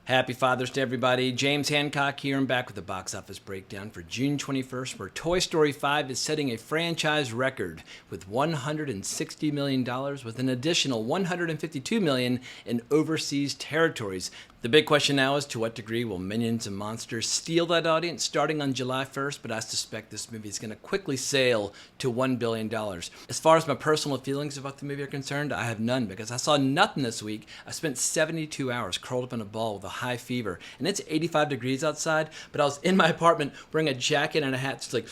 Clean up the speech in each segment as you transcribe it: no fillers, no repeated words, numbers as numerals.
Happy Father's Day, everybody. James Hancock here. I'm back with the box office breakdown for June 21st, where Toy Story 5 is setting a franchise record with $160 million, with an additional $152 million in overseas territories. The big question now is, to what degree will Minions and Monsters steal that audience starting on July 1st, but I suspect this movie is going to quickly sail to $1 billion. As far as my personal feelings about the movie are concerned, I have none, because I saw nothing this week. I spent 72 hours curled up in a ball with a high fever, and it's 85 degrees outside, but I was in my apartment wearing a jacket and a hat, just like,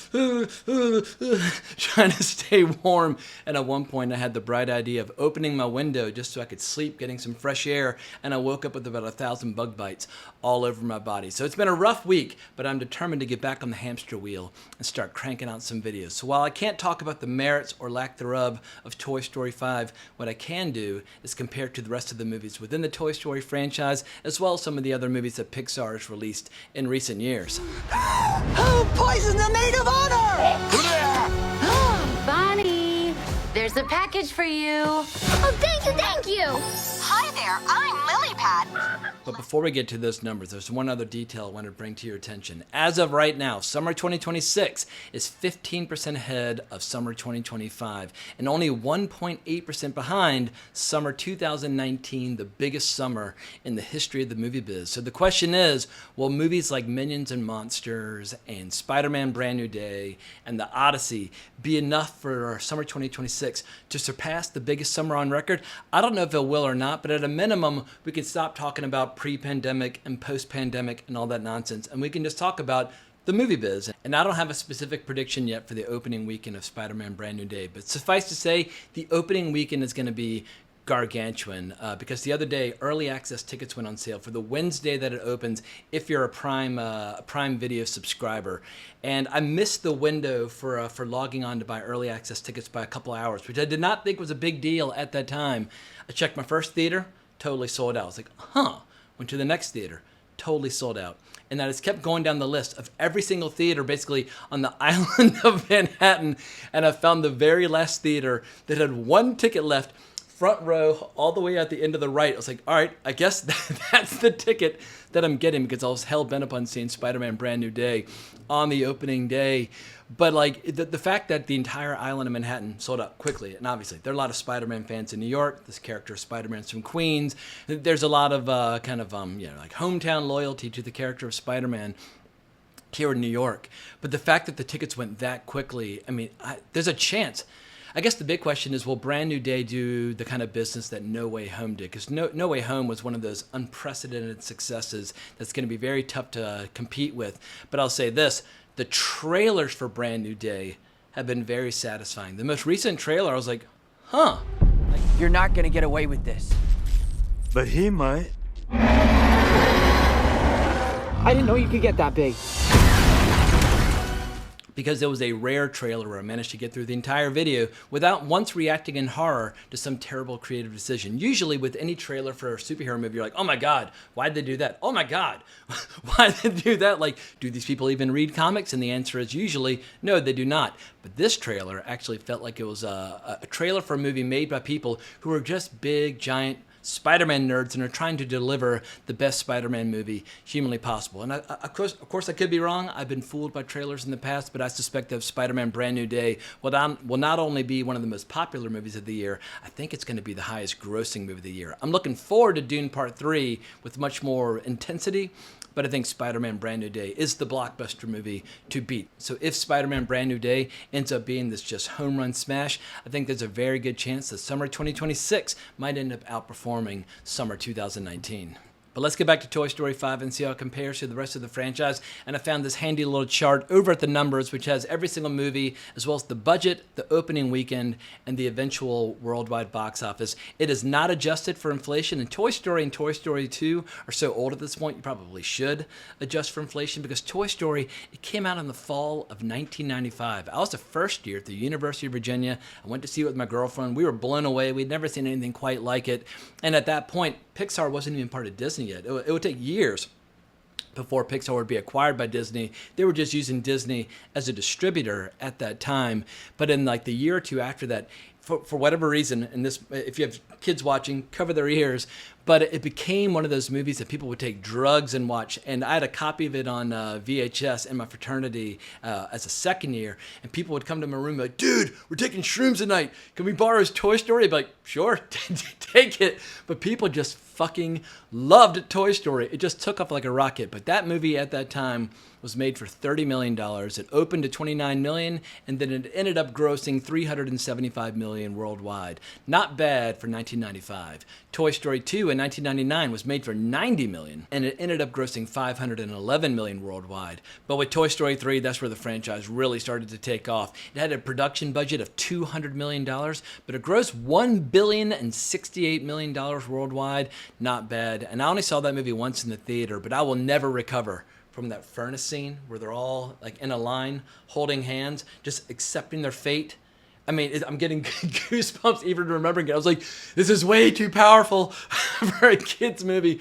trying to stay warm, and at one point I had the bright idea of opening my window just so I could sleep, getting some fresh air, and I woke up with about 1,000 bug bites all over my body. So it's been a rough week, but I'm determined to get back on the hamster wheel and start cranking out some videos. So while I can't talk about the merits or lack thereof of Toy Story 5, what I can do is compare it to the rest of the movies within the Toy Story franchise, as well as some of the other movies that Pixar has released in recent years. Who poisoned the maid of honor? Bonnie, there's a package for you. Oh, thank you, thank you! Hi there, I'm Lilypad. But before we get to those numbers, there's one other detail I want to bring to your attention. As of right now, summer 2026 is 15% ahead of summer 2025 and only 1.8% behind summer 2019, the biggest summer in the history of the movie biz. So the question is, will movies like Minions and Monsters and Spider-Man Brand New Day and The Odyssey be enough for summer 2026 to surpass the biggest summer on record? I don't know if it will or not, but at a minimum, we can stop talking about pre-pandemic and post-pandemic and all that nonsense, and we can just talk about the movie biz. And I don't have a specific prediction yet for the opening weekend of Spider-Man Brand New Day, but suffice to say, the opening weekend is going to be gargantuan, because the other day early access tickets went on sale for the Wednesday that it opens if you're a Prime Video subscriber, and I missed the window for logging on to buy early access tickets by a couple hours, which I did not think was a big deal at that time. I checked my first theater, totally sold out. I was like, went to the next theater, totally sold out. And that has kept going down the list of every single theater basically on the island of Manhattan, and I found the very last theater that had one ticket left, front row, all the way at the end of the right. I was like, all right, I guess that's the ticket that I'm getting, because I was hell-bent upon seeing Spider-Man Brand New Day on the opening day. But like the fact that the entire island of Manhattan sold out quickly, and obviously there are a lot of Spider-Man fans in New York. This character of Spider-Man's from Queens. There's a lot of like hometown loyalty to the character of Spider-Man here in New York. But the fact that the tickets went that quickly, I mean, there's a chance. I guess the big question is, will Brand New Day do the kind of business that No Way Home did? Because No Way Home was one of those unprecedented successes that's going to be very tough to compete with. But I'll say this, the trailers for Brand New Day have been very satisfying. The most recent trailer, I was like, You're not gonna get away with this. But he might. I didn't know you could get that big. because it was a rare trailer where I managed to get through the entire video without once reacting in horror to some terrible creative decision. Usually with any trailer for a superhero movie, you're like, oh my God, why'd they do that? Oh my God, why'd they do that? Like, do these people even read comics? And the answer is usually, no, they do not. But this trailer actually felt like it was a trailer for a movie made by people who are just big, giant Spider-Man nerds and are trying to deliver the best Spider-Man movie humanly possible. And of course, I could be wrong. I've been fooled by trailers in the past, but I suspect that Spider-Man Brand New Day will not only be one of the most popular movies of the year, I think it's going to be the highest grossing movie of the year. I'm looking forward to Dune Part 3 with much more intensity, but I think Spider-Man Brand New Day is the blockbuster movie to beat. So if Spider-Man Brand New Day ends up being this just home run smash, I think there's a very good chance that summer 2026 might end up outperforming summer 2019. But let's get back to Toy Story 5 and see how it compares to the rest of the franchise. And I found this handy little chart over at the numbers, which has every single movie, as well as the budget, the opening weekend, and the eventual worldwide box office. It is not adjusted for inflation, and Toy Story and Toy Story 2 are so old at this point, you probably should adjust for inflation, because Toy Story, it came out in the fall of 1995. I was a first year at the University of Virginia. I went to see it with my girlfriend. We were blown away. We'd never seen anything quite like it. And at that point, Pixar wasn't even part of Disney yet. It would take years before Pixar would be acquired by Disney. They were just using Disney as a distributor at that time. But in like the year or two after that, for whatever reason, and this, if you have kids watching, cover their ears, But it became one of those movies that people would take drugs and watch. And I had a copy of it on VHS in my fraternity as a second year. And people would come to my room and be like, dude, we're taking shrooms tonight. Can we borrow his Toy Story? I'd be like, sure, take it. But people just fucking loved Toy Story. It just took off like a rocket. But that movie at that time was made for $30 million. It opened to $29 million, and then it ended up grossing $375 million worldwide. Not bad for 1995. Toy Story 2 in 1999 was made for $90 million, and it ended up grossing $511 million worldwide. But with Toy Story 3, that's where the franchise really started to take off. It had a production budget of $200 million, but it grossed $1,068 million worldwide. Not bad. And I only saw that movie once in the theater, but I will never recover from that furnace scene where they're all like in a line, holding hands, just accepting their fate. I mean, I'm getting goosebumps even remembering it. I was like, this is way too powerful for a kid's movie.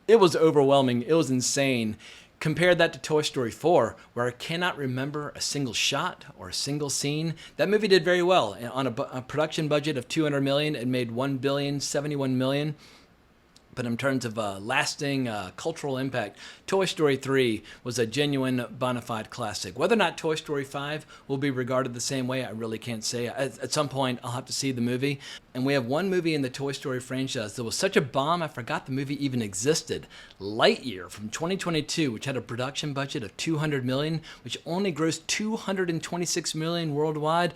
It was overwhelming. It was insane. Compare that to Toy Story 4, where I cannot remember a single shot or a single scene. That movie did very well. On a production budget of $200 million, it made $1,071 million. But in terms of lasting cultural impact, Toy Story 3 was a genuine bona fide classic. Whether or not Toy Story 5 will be regarded the same way, I really can't say. At some point, I'll have to see the movie. And we have one movie in the Toy Story franchise that was such a bomb, I forgot the movie even existed. Lightyear from 2022, which had a production budget of $200 million, which only grossed $226 million worldwide.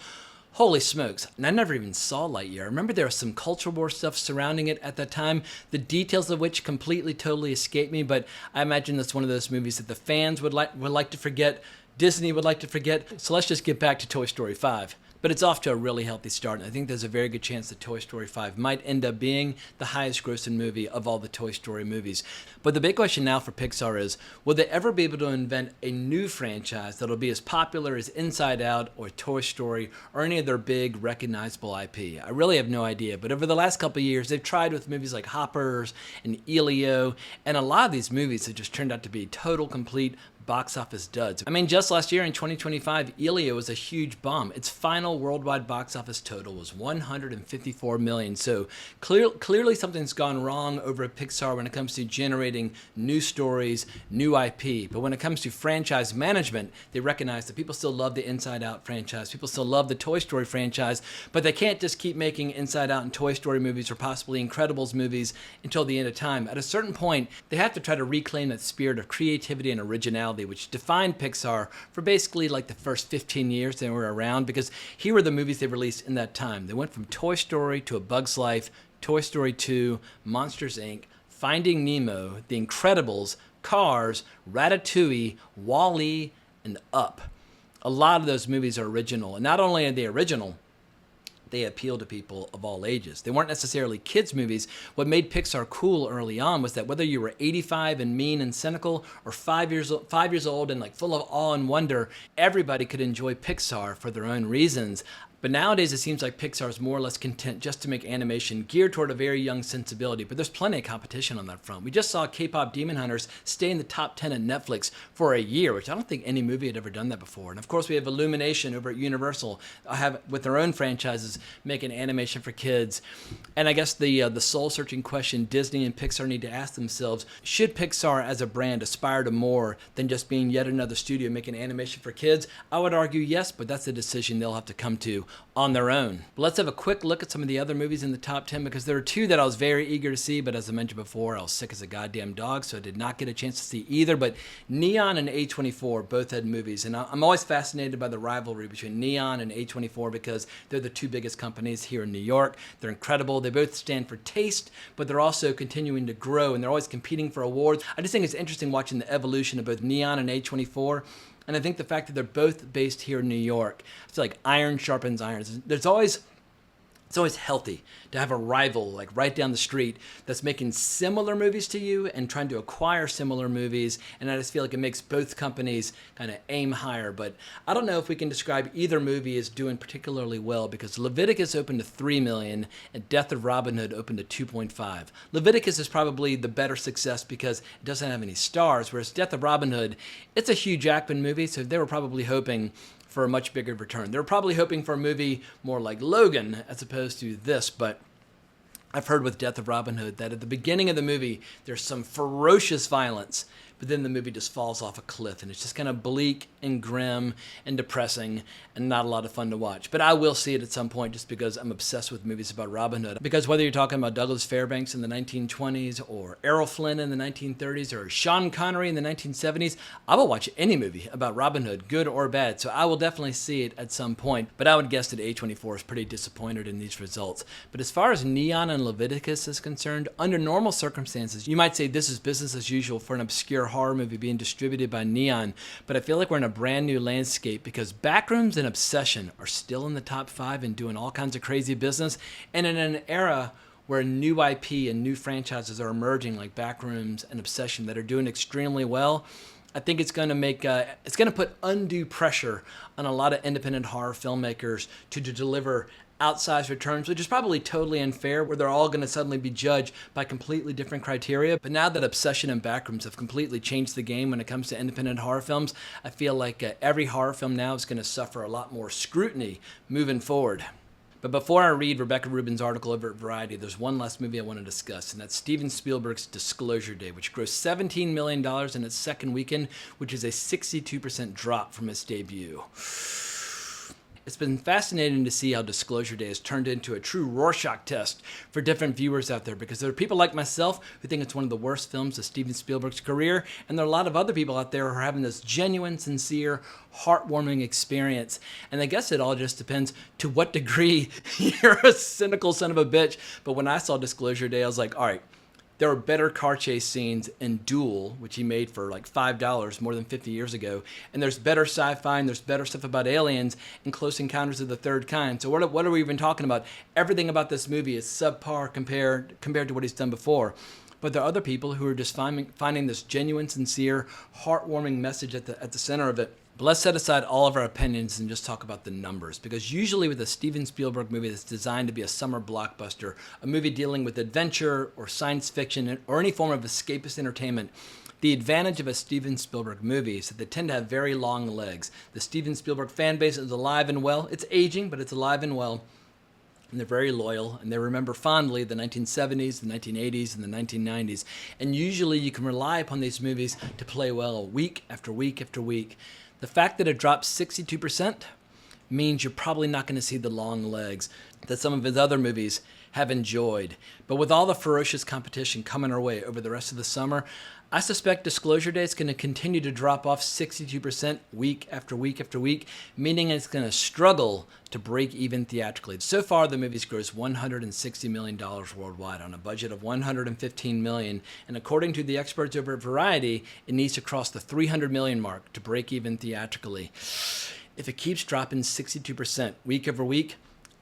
Holy smokes. And I never even saw Lightyear. I remember there was some culture war stuff surrounding it at that time, the details of which completely, totally escaped me, but I imagine that's one of those movies that the fans would like to forget, Disney would like to forget. So let's just get back to Toy Story 5. But it's off to a really healthy start, and I think there's a very good chance that Toy Story 5 might end up being the highest grossing movie of all the Toy Story movies. But the big question now for Pixar is, will they ever be able to invent a new franchise that'll be as popular as Inside Out or Toy Story or any of their big recognizable IP? I really have no idea, but over the last couple of years, they've tried with movies like Hoppers and Elio, and a lot of these movies have just turned out to be total, complete box office duds. I mean, just last year in 2025, Elio was a huge bomb. Its final worldwide box office total was $154 million. So clearly something's gone wrong over at Pixar when it comes to generating new stories, new IP. But when it comes to franchise management, they recognize that people still love the Inside Out franchise. People still love the Toy Story franchise, but they can't just keep making Inside Out and Toy Story movies or possibly Incredibles movies until the end of time. At a certain point, they have to try to reclaim that spirit of creativity and originality which defined Pixar for basically like the first 15 years they were around, because here were the movies they released in that time. They went from Toy Story to A Bug's Life, Toy Story 2, Monsters, Inc., Finding Nemo, The Incredibles, Cars, Ratatouille, WALL-E, and Up. A lot of those movies are original, and not only are they original, they appeal to people of all ages. They weren't necessarily kids' movies. What made Pixar cool early on was that whether you were 85 and mean and cynical, or 5 years old and like full of awe and wonder, everybody could enjoy Pixar for their own reasons. But nowadays it seems like Pixar is more or less content just to make animation geared toward a very young sensibility, but there's plenty of competition on that front. We just saw K-pop Demon Hunters stay in the top 10 at Netflix for a year, which I don't think any movie had ever done that before. And of course we have Illumination over at Universal, with their own franchises making animation for kids. And I guess the soul-searching question Disney and Pixar need to ask themselves, should Pixar as a brand aspire to more than just being yet another studio making animation for kids? I would argue yes, but that's a decision they'll have to come to on their own. But let's have a quick look at some of the other movies in the top 10, because there are two that I was very eager to see, but as I mentioned before, I was sick as a goddamn dog, so I did not get a chance to see either. But Neon and A24 both had movies, and I'm always fascinated by the rivalry between Neon and A24 because they're the two biggest companies here in New York. They're incredible. They both stand for taste, but they're also continuing to grow, and they're always competing for awards. I just think it's interesting watching the evolution of both Neon and A24. And I think the fact that they're both based here in New York, it's like iron sharpens iron. It's always healthy to have a rival like right down the street that's making similar movies to you and trying to acquire similar movies. And I just feel like it makes both companies kind of aim higher. But I don't know if we can describe either movie as doing particularly well, because Leviticus opened to $3 million and Death of Robin Hood opened to 2.5. Leviticus is probably the better success because it doesn't have any stars, whereas Death of Robin Hood, it's a Hugh Jackman movie, so they were probably hoping for a much bigger return. They were probably hoping for a movie more like Logan as opposed to this, but I've heard with Death of Robin Hood that at the beginning of the movie, there's some ferocious violence, but then the movie just falls off a cliff, and it's just kind of bleak and grim and depressing and not a lot of fun to watch. But I will see it at some point just because I'm obsessed with movies about Robin Hood. Because whether you're talking about Douglas Fairbanks in the 1920s or Errol Flynn in the 1930s or Sean Connery in the 1970s, I will watch any movie about Robin Hood, good or bad. So I will definitely see it at some point. But I would guess that A24 is pretty disappointed in these results. But as far as Neon and Leviticus is concerned, under normal circumstances, you might say this is business as usual for an obscure horror movie being distributed by Neon, but I feel like we're in a brand new landscape because Backrooms and Obsession are still in the top 5 and doing all kinds of crazy business, and in an era where new IP and new franchises are emerging like Backrooms and Obsession that are doing extremely well, I think it's going to put undue pressure on a lot of independent horror filmmakers to deliver outsized returns, which is probably totally unfair, where they're all going to suddenly be judged by completely different criteria. But now that Obsession and Backrooms have completely changed the game when it comes to independent horror films, I feel like every horror film now is going to suffer a lot more scrutiny moving forward. But before I read Rebecca Rubin's article over at Variety, there's one last movie I want to discuss, and that's Steven Spielberg's Disclosure Day, which grossed $17 million in its second weekend, which is a 62% drop from its debut. It's been fascinating to see how Disclosure Day has turned into a true Rorschach test for different viewers out there, because there are people like myself who think it's one of the worst films of Steven Spielberg's career, and there are a lot of other people out there who are having this genuine, sincere, heartwarming experience. And I guess it all just depends to what degree you're a cynical son of a bitch. But when I saw Disclosure Day, I was like, all right, there were better car chase scenes in Duel, which he made for like $5 more than 50 years ago. And there's better sci-fi and there's better stuff about aliens in Close Encounters of the Third Kind. So what are we even talking about? Everything about this movie is subpar compared to what he's done before. But there are other people who are just finding this genuine, sincere, heartwarming message at the center of it. But let's set aside all of our opinions and just talk about the numbers, because usually with a Steven Spielberg movie that's designed to be a summer blockbuster, a movie dealing with adventure or science fiction or any form of escapist entertainment, the advantage of a Steven Spielberg movie is that they tend to have very long legs. The Steven Spielberg fan base is alive and well. It's aging, but it's alive and well. And they're very loyal, and they remember fondly the 1970s, the 1980s, and the 1990s. And usually you can rely upon these movies to play well week after week after week. The fact that it dropped 62% means you're probably not going to see the long legs that some of his other movies have enjoyed. But with all the ferocious competition coming our way over the rest of the summer, I suspect Disclosure Day is going to continue to drop off 62% week after week after week, meaning it's going to struggle to break even theatrically. So far, the movie's grossed $160 million worldwide on a budget of $115 million, and according to the experts over at Variety, it needs to cross the $300 million mark to break even theatrically. If it keeps dropping 62% week over week,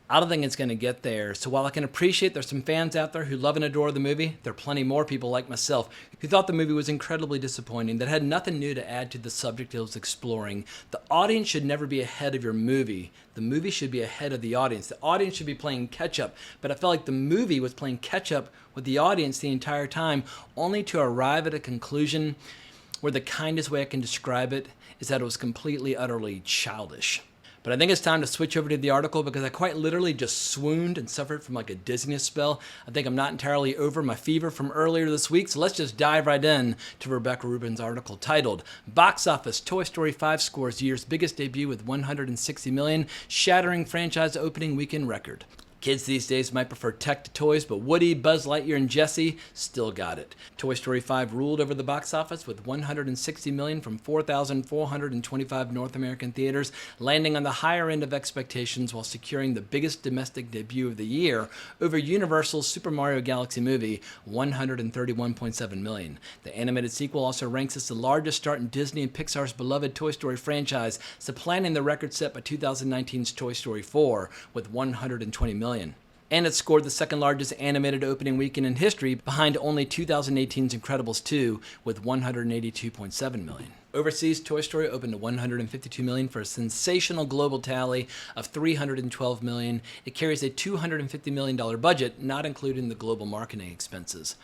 I don't think it's going to get there. So while I can appreciate there's some fans out there who love and adore the movie, there are plenty more people like myself who thought the movie was incredibly disappointing, that had nothing new to add to the subject it was exploring. The audience should never be ahead of your movie. The movie should be ahead of the audience. The audience should be playing catch-up. But I felt like the movie was playing catch-up with the audience the entire time, only to arrive at a conclusion where the kindest way I can describe it is that it was completely, utterly childish. But I think it's time to switch over to the article, because I quite literally just swooned and suffered from like a dizziness spell. I think I'm not entirely over my fever from earlier this week, so let's just dive right in to Rebecca Rubin's article titled Box Office, Toy Story 5 scores year's biggest debut with $160 million, shattering franchise opening weekend record. Kids these days might prefer tech to toys, but Woody, Buzz Lightyear, and Jessie still got it. Toy Story 5 ruled over the box office with $160 million from 4,425 North American theaters, landing on the higher end of expectations while securing the biggest domestic debut of the year over Universal's Super Mario Galaxy movie, $131.7 million. The animated sequel also ranks as the largest start in Disney and Pixar's beloved Toy Story franchise, supplanting the record set by 2019's Toy Story 4 with $120 million. And it scored the second largest animated opening weekend in history, behind only 2018's Incredibles 2 with $182.7 million. Overseas, Toy Story opened to $152 million for a sensational global tally of $312 million. It carries a $250 million budget, not including the global marketing expenses.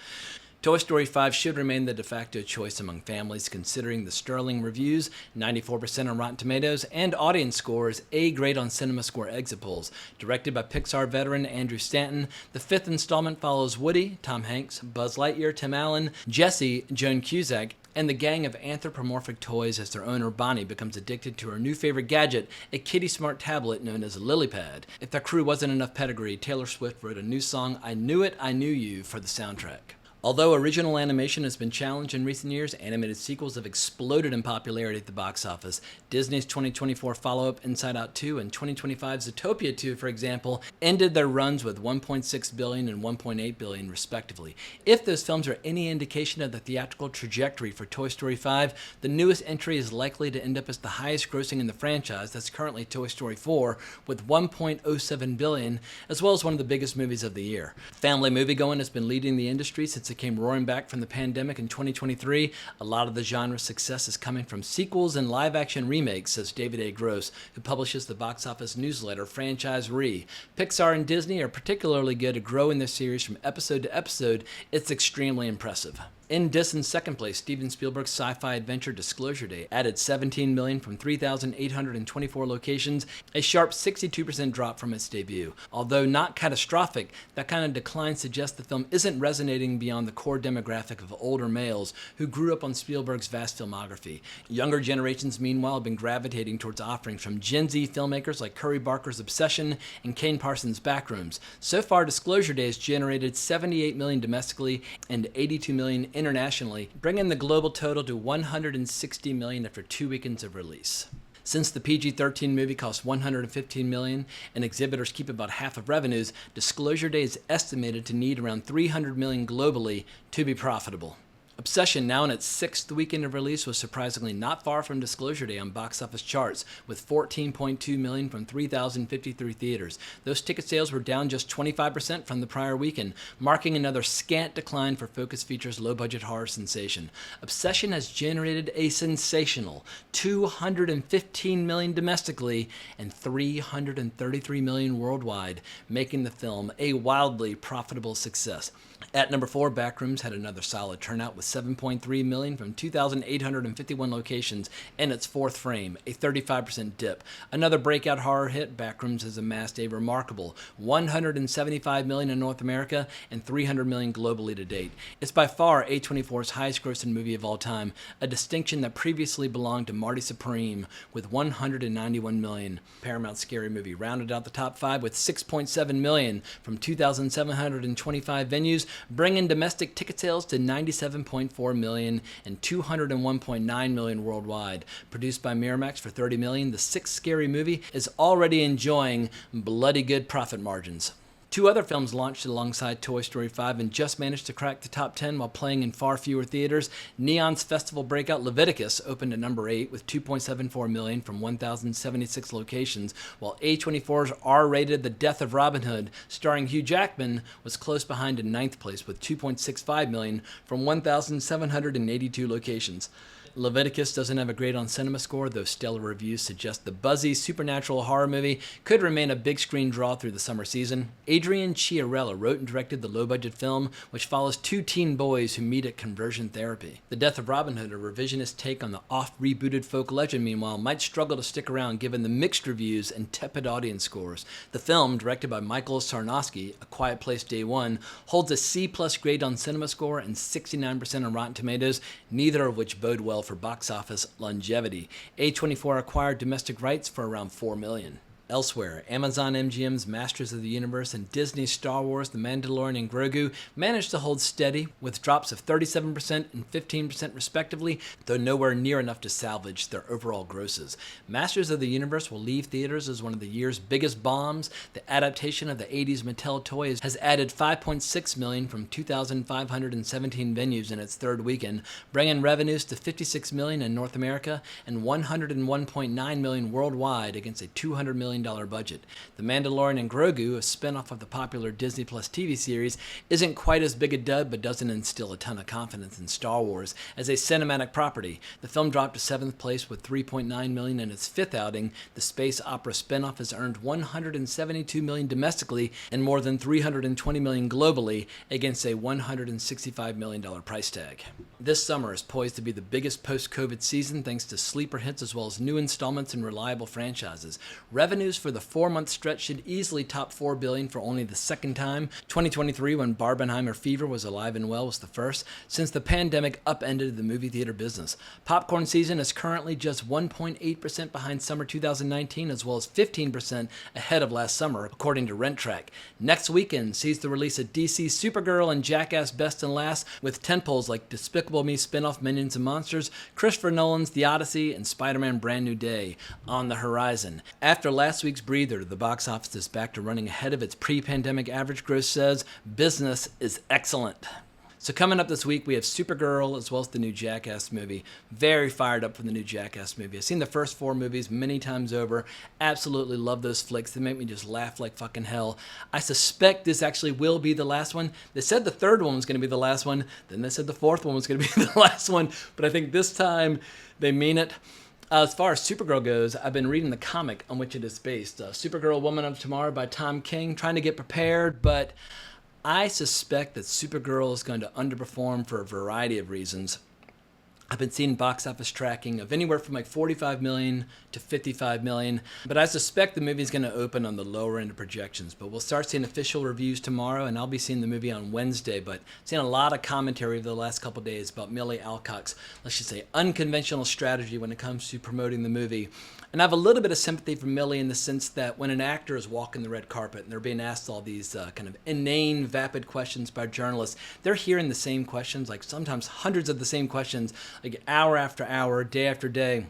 Toy Story 5 should remain the de facto choice among families considering the sterling reviews, 94% on Rotten Tomatoes, and audience scores A grade on CinemaScore exit polls. Directed by Pixar veteran Andrew Stanton, the fifth installment follows Woody, Tom Hanks, Buzz Lightyear, Tim Allen, Jessie, Joan Cusack, and the gang of anthropomorphic toys as their owner Bonnie becomes addicted to her new favorite gadget, a kitty-smart tablet known as a LilyPad. If that crew wasn't enough pedigree, Taylor Swift wrote a new song, I Knew It, I Knew You, for the soundtrack. Although original animation has been challenged in recent years, animated sequels have exploded in popularity at the box office. Disney's 2024 follow-up Inside Out 2 and 2025's Zootopia 2, for example, ended their runs with $1.6 billion and $1.8 billion respectively. If those films are any indication of the theatrical trajectory for Toy Story 5, the newest entry is likely to end up as the highest grossing in the franchise, that's currently Toy Story 4, with $1.07 billion, as well as one of the biggest movies of the year. Family moviegoing has been leading the industry since it came roaring back from the pandemic in 2023. A lot of the genre's success is coming from sequels and live-action remakes, says David A. Gross, who publishes the box office newsletter Franchise Re. Pixar and Disney are particularly good at growing their series from episode to episode. It's extremely impressive. In distant second place, Steven Spielberg's sci-fi adventure Disclosure Day added $17 million from 3,824 locations, a sharp 62% drop from its debut. Although not catastrophic, that kind of decline suggests the film isn't resonating beyond the core demographic of older males who grew up on Spielberg's vast filmography. Younger generations, meanwhile, have been gravitating towards offerings from Gen Z filmmakers like Curry Barker's Obsession and Kane Parsons' Backrooms. So far, Disclosure Day has generated $78 million domestically and $82 million internationally, bringing the global total to $160 million after 2 weekends of release. Since the PG-13 movie cost $115 million and exhibitors keep about half of revenues, Disclosure Day is estimated to need around $300 million globally to be profitable. Obsession, now in its 6th weekend of release, was surprisingly not far from Disclosure Day on box office charts, with $14.2 million from 3,053 theaters. Those ticket sales were down just 25% from the prior weekend, marking another scant decline for Focus Features' low-budget horror sensation. Obsession has generated a sensational $215 million domestically and $333 million worldwide, making the film a wildly profitable success. At number 4, Backrooms had another solid turnout with $7.3 million from 2,851 locations in its 4th frame, a 35% dip. Another breakout horror hit, Backrooms has amassed a remarkable $175 million in North America and $300 million globally to date. It's by far A24's highest-grossing movie of all time, a distinction that previously belonged to Marty Supreme with $191 million. Paramount's Scary Movie rounded out the top 5 with $6.7 million from 2,725 venues, bringing domestic ticket sales to $97.4 million and $201.9 million worldwide. Produced by Miramax for $30 million, the 6th Scary Movie is already enjoying bloody good profit margins. 2 other films launched alongside Toy Story 5 and just managed to crack the top 10 while playing in far fewer theaters. Neon's festival breakout Leviticus opened at number 8 with $2.74 million from 1,076 locations, while A24's R-rated The Death of Robin Hood, starring Hugh Jackman, was close behind in 9th place with $2.65 million from 1,782 locations. Leviticus doesn't have a grade on CinemaScore, though stellar reviews suggest the buzzy supernatural horror movie could remain a big screen draw through the summer season. Adrian Chiarella wrote and directed the low-budget film, which follows 2 teen boys who meet at conversion therapy. The Death of Robin Hood, a revisionist take on the oft-rebooted folk legend, meanwhile, might struggle to stick around given the mixed reviews and tepid audience scores. The film, directed by Michael Sarnowski, A Quiet Place Day One, holds a C+ grade on CinemaScore and 69% on Rotten Tomatoes, neither of which bode well for box office longevity. A24 acquired domestic rights for around $4 million. Elsewhere, Amazon MGM's Masters of the Universe and Disney's Star Wars, The Mandalorian and Grogu managed to hold steady with drops of 37% and 15% respectively, though nowhere near enough to salvage their overall grosses. Masters of the Universe will leave theaters as one of the year's biggest bombs. The adaptation of the 80s Mattel toy has added $5.6 million from 2,517 venues in its 3rd weekend, bringing revenues to $56 million in North America and $101.9 million worldwide against a $200 million million budget. The Mandalorian and Grogu, a spinoff of the popular Disney Plus TV series, isn't quite as big a dud, but doesn't instill a ton of confidence in Star Wars as a cinematic property. The film dropped to 7th place with $3.9 million in its 5th outing. The space opera spinoff has earned $172 million domestically and more than $320 million globally against a $165 million price tag. This summer is poised to be the biggest post-COVID season thanks to sleeper hits as well as new installments and reliable franchises. Revenues for the 4-month stretch should easily top $4 billion for only the second time. 2023, when Barbenheimer fever was alive and well, was the first since the pandemic upended the movie theater business. Popcorn season is currently just 1.8% behind summer 2019 as well as 15% ahead of last summer, according to Rent Track. Next weekend sees the release of DC Supergirl and Jackass Best and Last, with tentpoles like Despicable Me spin-off Minions and Monsters, Christopher Nolan's The Odyssey, and Spider-Man Brand New Day on the horizon. After last week's breather, the box office is back to running ahead of its pre-pandemic average gross says business is excellent. So coming up this week, we have Supergirl as well as the new Jackass movie. Very fired up for the new Jackass movie. I've seen the first 4 movies many times over. Absolutely love those flicks. They make me just laugh like fucking hell. I suspect this actually will be the last one. They said the 3rd one was going to be the last one. Then they said the 4th one was going to be the last one. But I think this time they mean it. As far as Supergirl goes, I've been reading the comic on which it is based. Supergirl Woman of Tomorrow by Tom King. Trying to get prepared, but I suspect that Supergirl is going to underperform for a variety of reasons. I've been seeing box office tracking of anywhere from like 45 million to 55 million, but I suspect the movie's going to open on the lower end of projections. But we'll start seeing official reviews tomorrow, and I'll be seeing the movie on Wednesday. But seeing a lot of commentary over the last couple of days about Millie Alcock's, let's just say, unconventional strategy when it comes to promoting the movie. And I have a little bit of sympathy for Millie in the sense that when an actor is walking the red carpet and they're being asked all these kind of inane, vapid questions by journalists, they're hearing the same questions, like sometimes hundreds of the same questions, like hour after hour, day after day.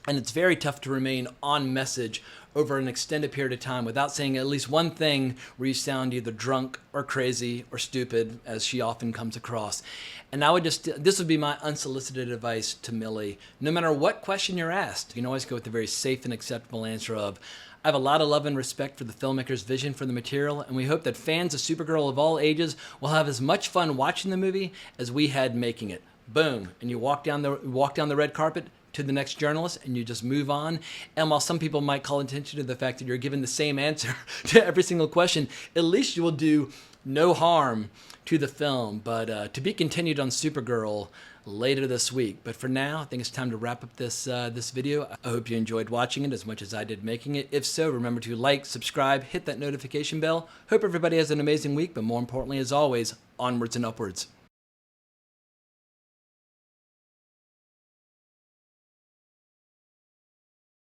And it's very tough to remain on message over an extended period of time without saying at least one thing where you sound either drunk or crazy or stupid, as she often comes across. And this would be my unsolicited advice to Millie. No matter what question you're asked, you can always go with the very safe and acceptable answer of, I have a lot of love and respect for the filmmaker's vision for the material, and we hope that fans of Supergirl of all ages will have as much fun watching the movie as we had making it. Boom. And you walk down the red carpet to the next journalist and you just move on. And while some people might call attention to the fact that you're given the same answer to every single question, at least you will do no harm to the film. But to be continued on Supergirl later this week. But for now, I think it's time to wrap up this video. I hope you enjoyed watching it as much as I did making it. If so, remember to like, subscribe, hit that notification bell. Hope everybody has an amazing week, but more importantly, as always, onwards and upwards.